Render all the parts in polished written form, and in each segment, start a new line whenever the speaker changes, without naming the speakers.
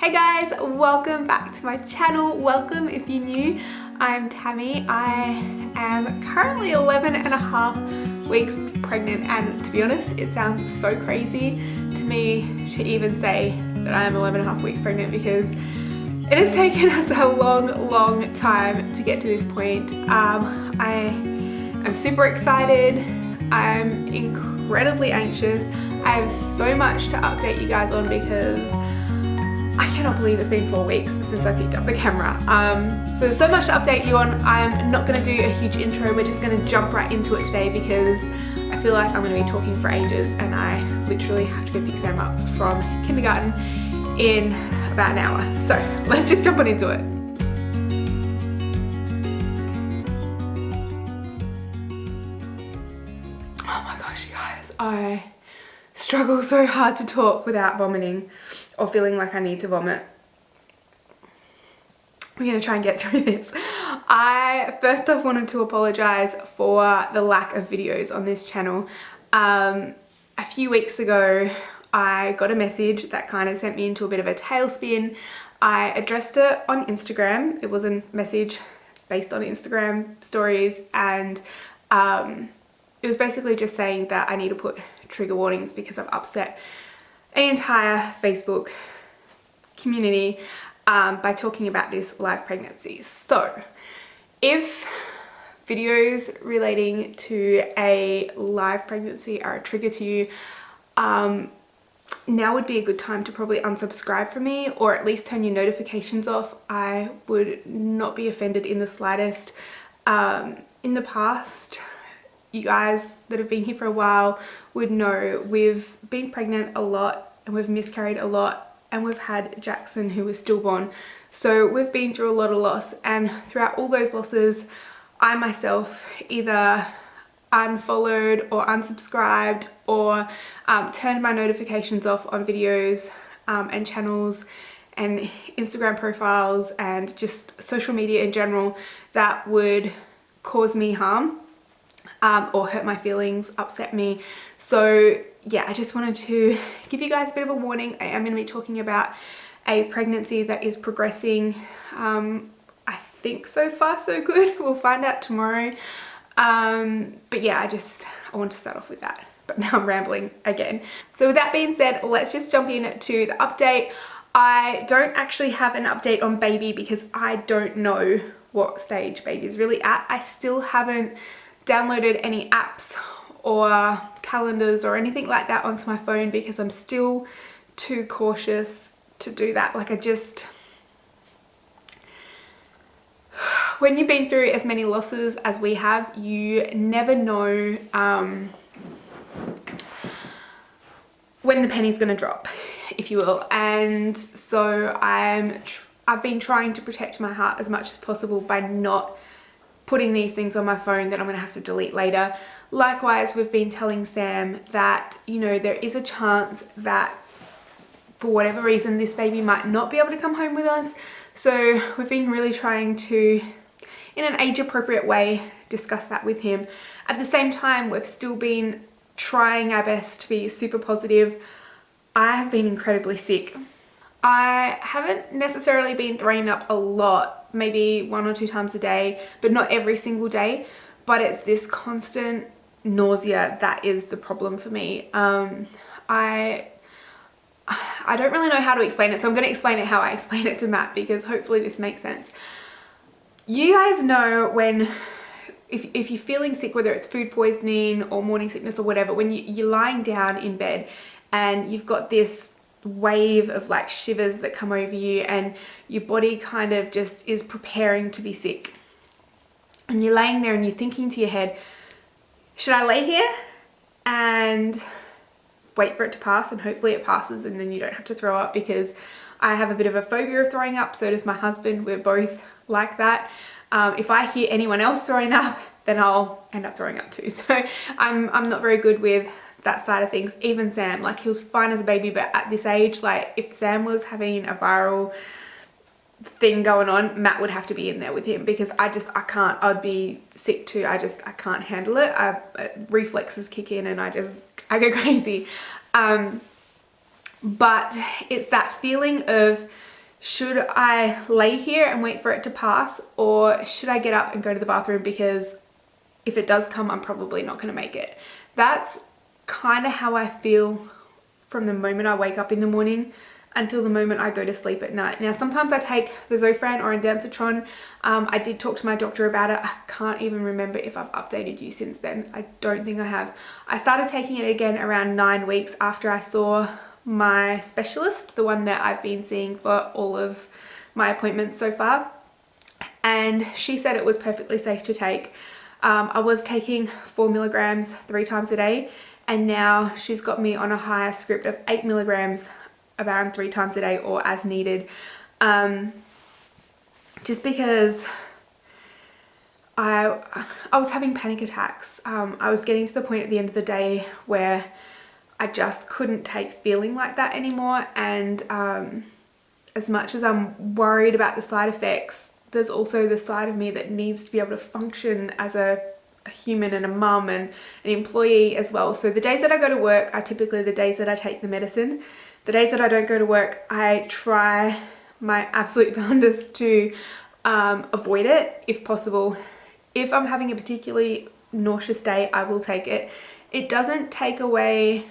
Hey guys, welcome back to my channel. Welcome if you're new. I'm Tammy. I am currently 11 and a half weeks pregnant, and to be honest, it sounds so crazy to me to even say that I am 11 and a half weeks pregnant because it has taken us a long time to get to this point. I am super excited. I'm incredibly anxious. I have so much to update you guys on because I cannot believe it's been 4 weeks since I picked up the camera. So there's so much to update you on. I'm not going to do a huge intro. We're just going to jump right into it today because I feel like I'm going to be talking for ages and I literally have to go pick Sam up from kindergarten in about an hour. So let's just jump on into it. Oh my gosh, you guys, I struggle so hard to talk without vomiting or feeling like I need to vomit. We're gonna try and get through this. I first off wanted to apologize for the lack of videos on this channel. A few weeks ago, I got a message that kind of sent me into a bit of a tailspin. I addressed it on Instagram. It was a message based on Instagram stories, and it was basically just saying that I need to put trigger warnings because I've upset an entire Facebook community by talking about this live pregnancy. So if videos relating to a live pregnancy are a trigger to you, now would be a good time to probably unsubscribe from me or at least turn your notifications off. I would not be offended in the slightest. In the past, you guys that have been here for a while would know we've been pregnant a lot and we've miscarried a lot, and we've had Jackson who was stillborn. So we've been through a lot of loss, and throughout all those losses, I myself either unfollowed or unsubscribed or turned my notifications off on videos and channels and Instagram profiles and just social media in general that would cause me harm or hurt my feelings, upset me. So yeah, I just wanted to give you guys a bit of a warning. I am going to be talking about a pregnancy that is progressing. I think so far so good. We'll find out tomorrow. But yeah, I want to start off with that. But now I'm rambling again. So with that being said, let's just jump into the update. I don't actually have an update on baby because I don't know what stage baby is really at. I still haven't downloaded any apps or calendars or anything like that onto my phone because I'm still too cautious to do that. Like when you've been through as many losses as we have, you never know when the penny's gonna drop, if you will. And so I've been trying to protect my heart as much as possible by not putting these things on my phone that I'm gonna have to delete later. Likewise, we've been telling Sam that, you know, there is a chance that for whatever reason this baby might not be able to come home with us. So we've been really trying to, in an age appropriate way, discuss that with him. At the same time, we've still been trying our best to be super positive. I have been incredibly sick. I haven't necessarily been throwing up a lot, maybe 1 or 2 times a day, but not every single day. But it's this constant nausea that is the problem for me. I don't really know how to explain it, so I'm going to explain it how I explain it to Matt because hopefully this makes sense. You guys know when, if you're feeling sick, whether it's food poisoning or morning sickness or whatever, when you're lying down in bed and you've got this wave of like shivers that come over you and your body kind of just is preparing to be sick. And you're laying there and you're thinking to your head, should I lay here and wait for it to pass, and hopefully it passes and then you don't have to throw up, because I have a bit of a phobia of throwing up, so does my husband. We're both like that. If I hear anyone else throwing up, then I'll end up throwing up too. So I'm not very good with that side of things. Even Sam, like, he was fine as a baby, but at this age, like, if Sam was having a viral thing going on, Matt would have to be in there with him because I can't. I'd be sick too. I can't handle it. Reflexes kick in and I go crazy. But it's that feeling of should I lay here and wait for it to pass, or should I get up and go to the bathroom, because if it does come, I'm probably not going to make it. That's kind of how I feel from the moment I wake up in the morning until the moment I go to sleep at night. Now, sometimes I take the Zofran or Ondansetron. I did talk to my doctor about it. I can't even remember if I've updated you since then. I don't think I have. I started taking it again around 9 weeks after I saw my specialist, the one that I've been seeing for all of my appointments so far. And she said it was perfectly safe to take. I was taking 4 milligrams 3 times a day, and now she's got me on a higher script of 8 milligrams around 3 times a day or as needed. Just because I was having panic attacks. I was getting to the point at the end of the day where I just couldn't take feeling like that anymore. And as much as I'm worried about the side effects, there's also the side of me that needs to be able to function as a human and a mum and an employee as well. So the days that I go to work are typically the days that I take the medicine. The days that I don't go to work, I try my absolute darndest to avoid it if possible. If I'm having a particularly nauseous day, I will take it. It doesn't take away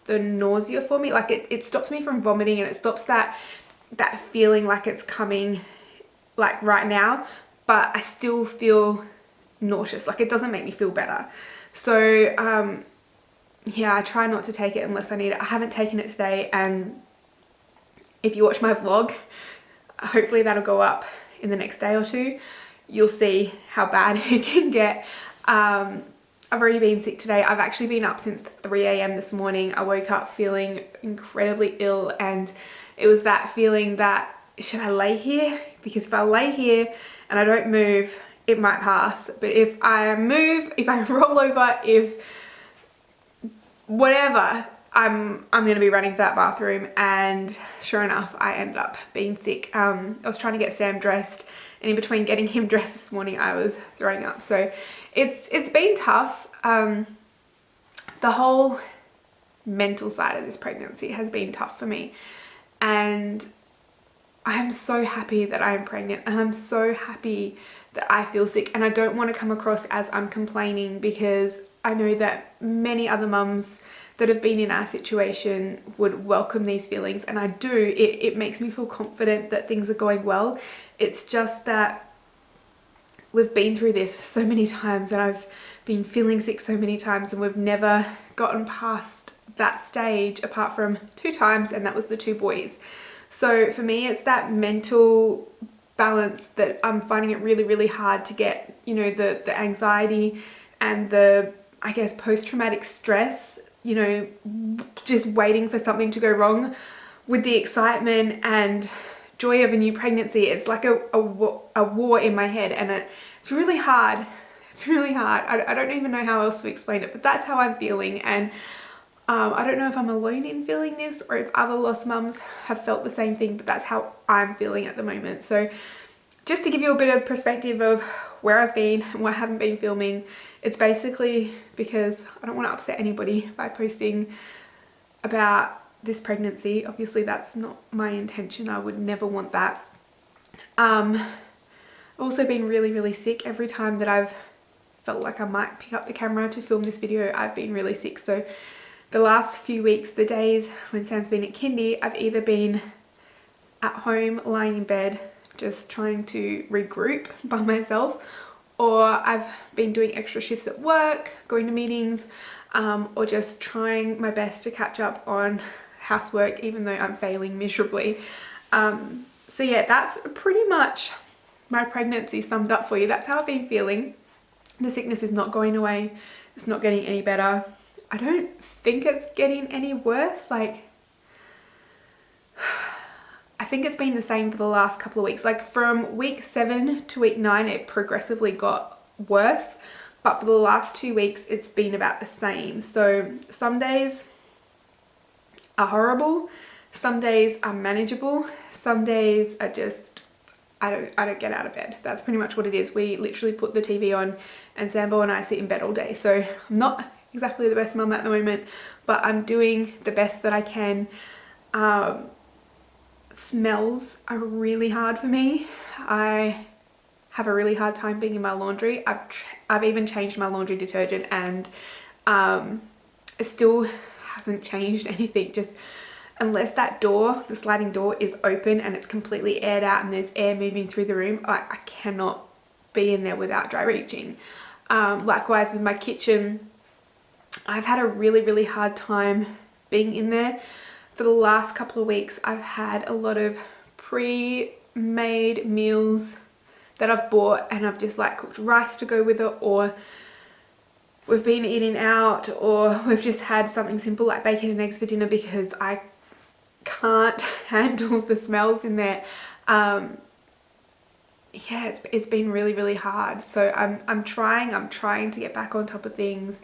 the nausea for me. Like it stops me from vomiting, and it stops that feeling like it's coming like right now, but I still feel nauseous. Like it doesn't make me feel better. So yeah, I try not to take it unless I need it. I haven't taken it today, and if you watch my vlog, hopefully that'll go up in the next day or two. You'll see how bad it can get. I've already been sick today. I've actually been up since 3 a.m. this morning. I woke up feeling incredibly ill, and it was that feeling that, should I lay here? Because if I lay here and I don't move, it might pass. But if I move, if I roll over, if whatever, I'm going to be running to that bathroom. And sure enough, I ended up being sick. I was trying to get Sam dressed, and in between getting him dressed this morning, I was throwing up. So it's been tough. The whole mental side of this pregnancy has been tough for me, and I am so happy that I am pregnant, and I'm so happy that I feel sick. And I don't want to come across as I'm complaining, because I know that many other mums that have been in our situation would welcome these feelings, and I do. It makes me feel confident that things are going well. It's just that we've been through this so many times, and I've been feeling sick so many times, and we've never gotten past that stage apart from 2 times, and that was the 2 boys. So for me, it's that mental balance that I'm finding it really, really hard to get, you know, the anxiety and the, I guess, post-traumatic stress, you know, just waiting for something to go wrong, with the excitement and joy of a new pregnancy. It's like a war in my head, and it's really hard. It's really hard. I don't even know how else to explain it, but that's how I'm feeling. And I don't know if I'm alone in feeling this, or if other lost mums have felt the same thing, but that's how I'm feeling at the moment. So just to give you a bit of perspective of where I've been and where I haven't been filming, it's basically because I don't want to upset anybody by posting about this pregnancy. Obviously that's not my intention. I would never want that. I've also been really, really sick. Every time that I've felt like I might pick up the camera to film this video, I've been really sick. So the last few weeks, the days when Sam's been at kindy, I've either been at home lying in bed just trying to regroup by myself, or I've been doing extra shifts at work, going to meetings, or just trying my best to catch up on housework, even though I'm failing miserably. So yeah, that's pretty much my pregnancy summed up for you. That's how I've been feeling. The sickness is not going away. It's not getting any better. I don't think it's getting any worse. Like, I think it's been the same for the last couple of weeks. Like from week 7 to week 9, it progressively got worse. But for the last 2 weeks, it's been about the same. So some days are horrible. Some days are manageable. Some days are just, I don't get out of bed. That's pretty much what it is. We literally put the TV on and Sambo and I sit in bed all day. So I'm not exactly the best mum at the moment, but I'm doing the best that I can. smells are really hard for me. I have a really hard time being in my laundry. I've even changed my laundry detergent, and it still hasn't changed anything. Just unless that door, the sliding door, is open and it's completely aired out and there's air moving through the room, I cannot be in there without dry reaching. Likewise with my kitchen, I've had a really hard time being in there. For the last couple of weeks, I've had a lot of pre-made meals that I've bought, and I've just like cooked rice to go with it, or we've been eating out, or we've just had something simple like bacon and eggs for dinner because I can't handle the smells in there. Yeah, it's been really hard. So I'm trying to get back on top of things,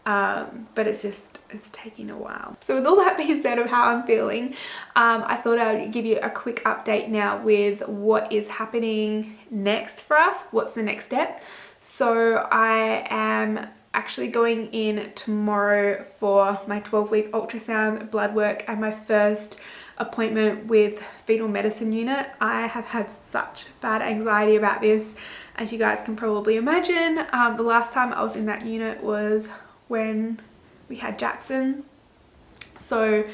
but it's taking a while. So with all that being said of how I'm feeling, I thought I'd give you a quick update now with what is happening next for us. What's the next step? So I am actually going in tomorrow for my 12-week ultrasound, blood work, and my first appointment with fetal medicine unit. I have had such bad anxiety about this, as you guys can probably imagine. The last time I was in that unit was when we had Jackson. So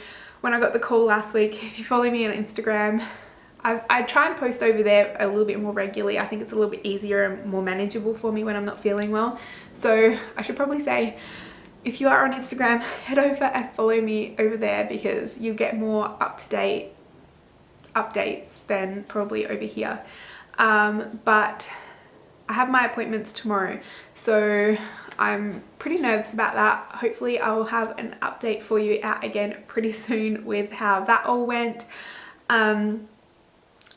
when I got the call last week, if you follow me on Instagram, I try and post over there a little bit more regularly. I think it's a little bit easier and more manageable for me when I'm not feeling well. So I should probably say, if you are on Instagram, head over and follow me over there, because you get more up-to-date updates than probably over here. But I have my appointments tomorrow, so I'm pretty nervous about that. Hopefully I will have an update for you out again pretty soon with how that all went.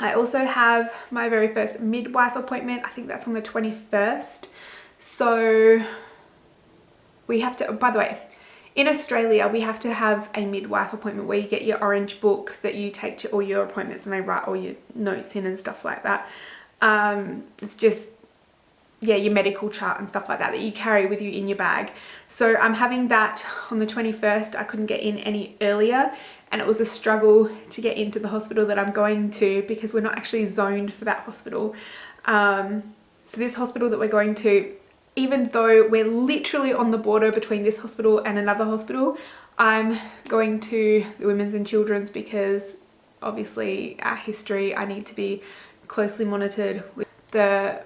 I also have my very first midwife appointment. I think that's on the 21st. So we have to, by the way, in Australia, we have to have a midwife appointment where you get your orange book that you take to all your appointments, and they write all your notes in and stuff like that. It's just, yeah, your medical chart and stuff like that you carry with you in your bag. So I'm having that on the 21st. I couldn't get in any earlier, and it was a struggle to get into the hospital that I'm going to, because we're not actually zoned for that hospital. So this hospital that we're going to, even though we're literally on the border between this hospital and another hospital, I'm going to the Women's and Children's because obviously our history, I need to be closely monitored with the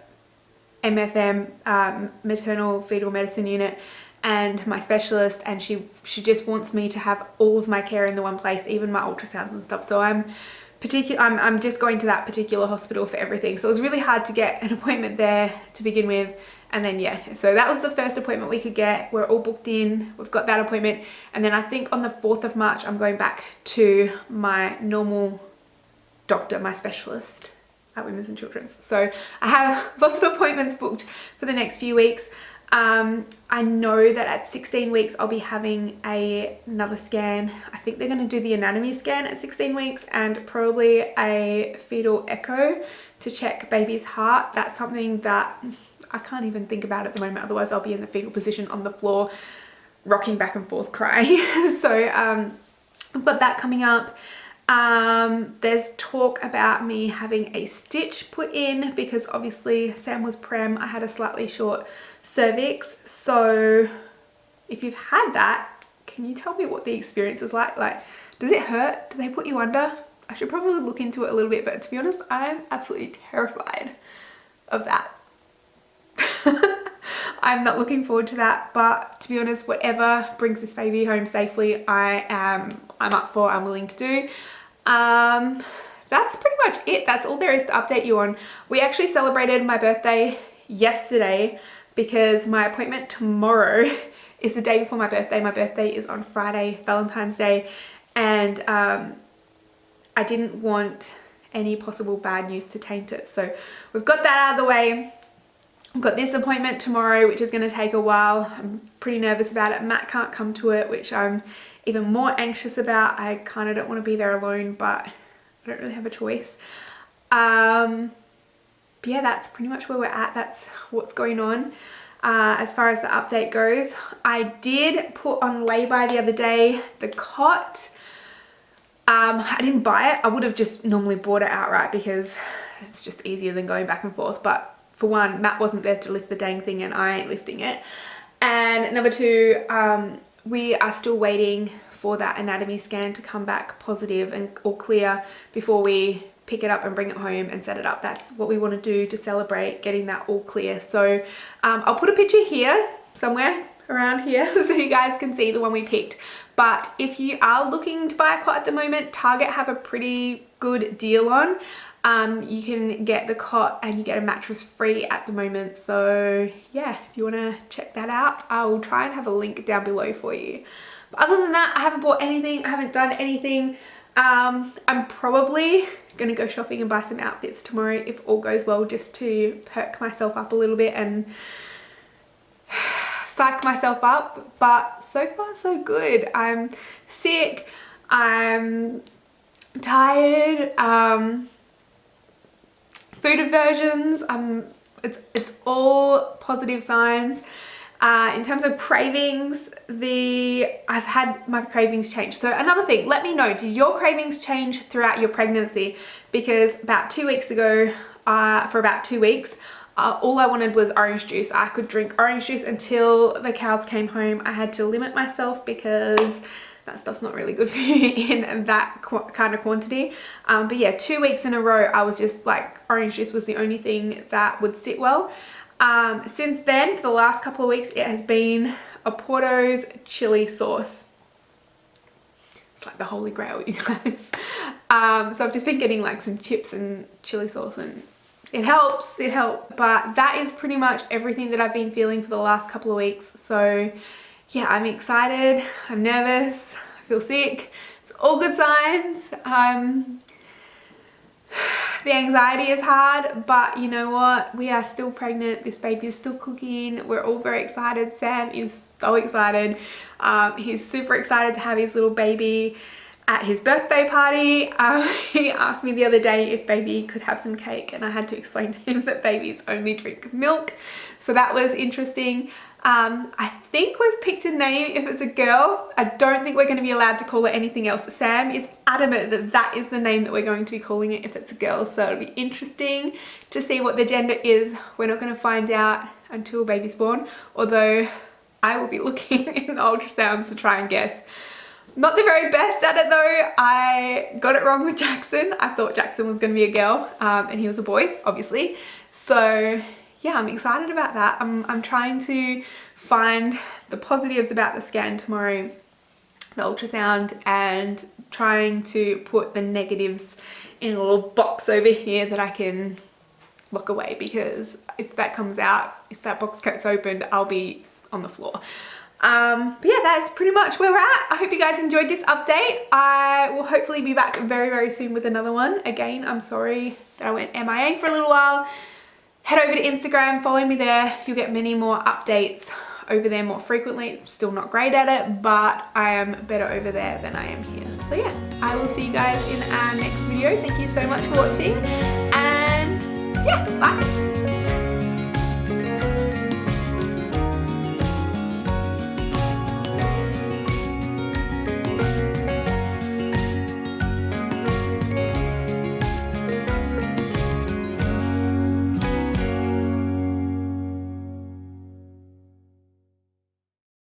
MFM, maternal fetal medicine unit, and my specialist, and she just wants me to have all of my care in the one place, even my ultrasounds and stuff. So I'm just going to that particular hospital for everything. So it was really hard to get an appointment there to begin with. And then, yeah, so that was the first appointment we could get. We're all booked in. We've got that appointment. And then I think on the 4th of March, I'm going back to my normal doctor, my specialist at Women's and Children's. So I have lots of appointments booked for the next few weeks. I know that at 16 weeks, I'll be having another scan. I think they're going to do the anatomy scan at 16 weeks and probably a fetal echo to check baby's heart. That's something that I can't even think about at the moment, otherwise I'll be in the fetal position on the floor rocking back and forth crying. So I've got that coming up. There's talk about me having a stitch put in because obviously Sam was prem. I had a slightly short cervix. So if you've had that, can you tell me what the experience is like? Like, does it hurt? Do they put you under? I should probably look into it a little bit, but to be honest, I'm absolutely terrified of that. I'm not looking forward to that, but to be honest, whatever brings this baby home safely, I'm up for, I'm willing to do. That's pretty much it. That's all there is to update you on. We actually celebrated my birthday yesterday because my appointment tomorrow is the day before my birthday. My birthday is on Friday, Valentine's Day, and I didn't want any possible bad news to taint it. So we've got that out of the way. I've got this appointment tomorrow, which is going to take a while. I'm pretty nervous about it. Matt can't come to it, which I'm even more anxious about. I kind of don't want to be there alone, but I don't really have a choice. But yeah, that's pretty much where we're at. That's what's going on. As far as the update goes, I did put on lay-by the other day. The cot I didn't buy it. I would have just normally bought it outright because it's just easier than going back and forth. But for one, Matt wasn't there to lift the dang thing and I ain't lifting it. And number two, we are still waiting for that anatomy scan to come back positive and all clear before we pick it up and bring it home and set it up. That's what we want to do to celebrate getting that all clear. So I'll put a picture here somewhere around here so you guys can see the one we picked. But if you are looking to buy a cot at the moment, Target have a pretty good deal on. You can get the cot and you get a mattress free at the moment. So yeah, if you want to check that out, I will try and have a link down below for you. But other than that, I haven't bought anything. I haven't done anything. I'm probably going to go shopping and buy some outfits tomorrow if all goes well, just to perk myself up a little bit and psych myself up. But so far so good. I'm sick, I'm tired, food aversions, it's all positive signs. In terms of cravings, I've had my cravings change. So another thing, let me know, did your cravings change throughout your pregnancy? Because about 2 weeks ago, for about 2 weeks, all I wanted was orange juice. I could drink orange juice until the cows came home. I had to limit myself because that stuff's not really good for you in that kind of quantity. But yeah, 2 weeks in a row, I was just like, orange juice was the only thing that would sit well. Since then, for the last couple of weeks, it has been a Porto's chili sauce. It's like the holy grail, you guys. So I've just been getting like some chips and chili sauce, and it helps, it helps. But that is pretty much everything that I've been feeling for the last couple of weeks. So yeah, I'm excited, I'm nervous, I feel sick. It's all good signs. The anxiety is hard, but you know what? We are still pregnant. This baby is still cooking. We're all very excited. Sam is so excited. He's super excited to have his little baby at his birthday party. He asked me the other day if baby could have some cake, and I had to explain to him that babies only drink milk. So that was interesting. I think we've picked a name if it's a girl. I don't think we're going to be allowed to call it anything else. Sam is adamant that that is the name that we're going to be calling it if it's a girl. So it'll be interesting to see what the gender is. We're not going to find out until baby's born, although I will be looking in the ultrasounds to try and guess. Not the very best at it though. I got it wrong with Jackson. I thought Jackson was going to be a girl, and he was a boy, obviously. So yeah, I'm excited about that. I'm trying to find the positives about the scan tomorrow, the ultrasound, and trying to put the negatives in a little box over here that I can lock away, because if that comes out, if that box gets opened, I'll be on the floor. But yeah, that's pretty much where we're at. I hope you guys enjoyed this update. I will hopefully be back very, very soon with another one. Again, I'm sorry that I went MIA for a little while. Head over to Instagram, follow me there. You'll get many more updates over there more frequently. Still not great at it, but I am better over there than I am here. So yeah, I will see you guys in our next video. Thank you so much for watching, and yeah, bye.